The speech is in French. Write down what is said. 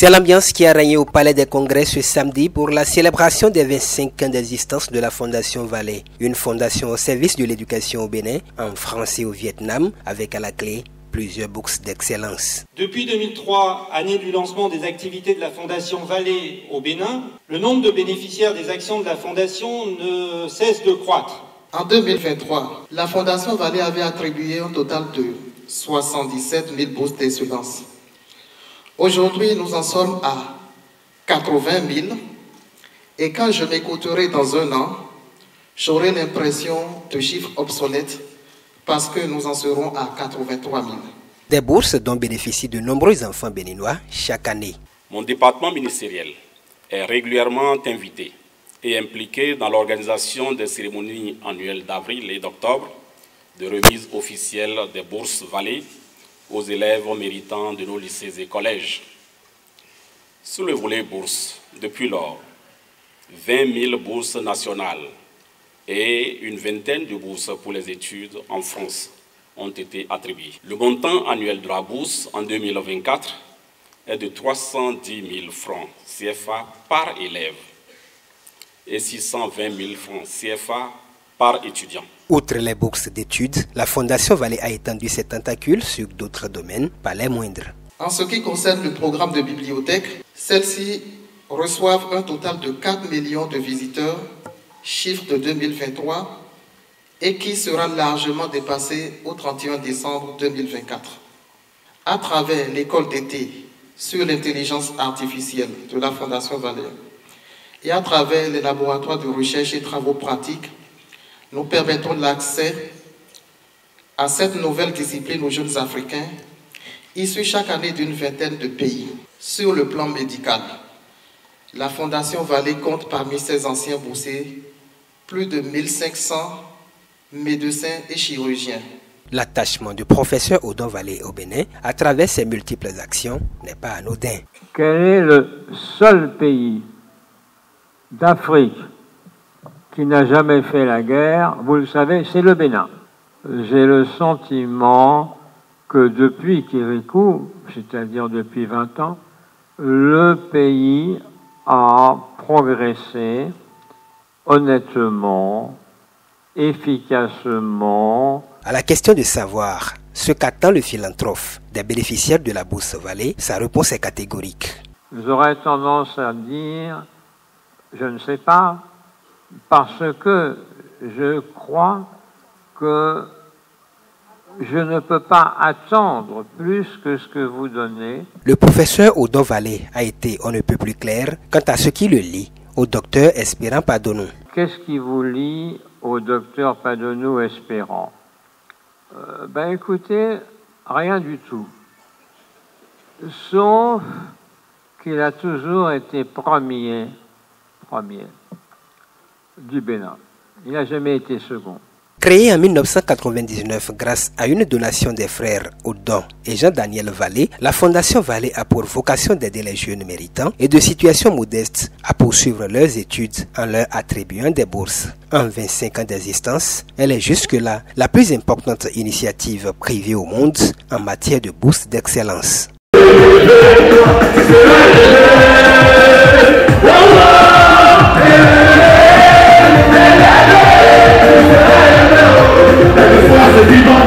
C'est l'ambiance qui a régné au Palais des Congrès ce samedi pour la célébration des 25 ans d'existence de la Fondation Vallée, une fondation au service de l'éducation au Bénin, en France et au Vietnam, avec à la clé plusieurs bourses d'excellence. Depuis 2003, année du lancement des activités de la Fondation Vallée au Bénin, le nombre de bénéficiaires des actions de la Fondation ne cesse de croître. En 2023, la Fondation Vallée avait attribué un total de 77 000 bourses d'excellence. Aujourd'hui, nous en sommes à 80 000 et quand je m'écouterai dans un an, j'aurai l'impression de chiffres obsolètes parce que nous en serons à 83 000. Des bourses dont bénéficient de nombreux enfants béninois chaque année. Mon département ministériel est régulièrement invité et impliqué dans l'organisation des cérémonies annuelles d'avril et d'octobre de remise officielle des bourses Vallée aux élèves méritants de nos lycées et collèges. Sous le volet bourses, depuis lors, 20 000 bourses nationales et une vingtaine de bourses pour les études en France ont été attribuées. Le montant annuel de la bourse en 2024 est de 310 000 francs CFA par élève et 620 000 francs CFA par étudiant. Outre les bourses d'études, la Fondation Vallée a étendu ses tentacules sur d'autres domaines, pas les moindres. En ce qui concerne le programme de bibliothèque, celles-ci reçoivent un total de 4 millions de visiteurs, chiffre de 2023, et qui sera largement dépassé au 31 décembre 2024. À travers l'école d'été sur l'intelligence artificielle de la Fondation Vallée et à travers les laboratoires de recherche et travaux pratiques, nous permettons l'accès à cette nouvelle discipline aux jeunes Africains, issus chaque année d'une vingtaine de pays. Sur le plan médical, la Fondation Vallée compte parmi ses anciens boursiers plus de 1500 médecins et chirurgiens. L'attachement du professeur Odon Vallée au Bénin, à travers ses multiples actions, n'est pas anodin. Quel est le seul pays d'Afrique qui n'a jamais fait la guerre? Vous le savez, c'est le Bénin. J'ai le sentiment que depuis Kirikou, c'est-à-dire depuis 20 ans, le pays a progressé honnêtement, efficacement. À la question de savoir ce qu'attend le philanthrope des bénéficiaires de la bourse Vallée, sa réponse est catégorique. J'aurais tendance à dire, je ne sais pas, parce que je crois que je ne peux pas attendre plus que ce que vous donnez. Le professeur Odon Vallée a été on ne peut plus clair quant à ce qui le lie au docteur Espérant Padonou. Qu'est-ce qui vous lie au docteur Padonou Espérant? Écoutez, rien du tout. Sauf qu'il a toujours été premier du Bénin. Il n'a jamais été second. Créée en 1999 grâce à une donation des frères Odon et Jean-Daniel Vallée, la Fondation Vallée a pour vocation d'aider les jeunes méritants et de situations modestes à poursuivre leurs études en leur attribuant des bourses. En 25 ans d'existence, elle est jusque-là la plus importante initiative privée au monde en matière de bourses d'excellence. Viva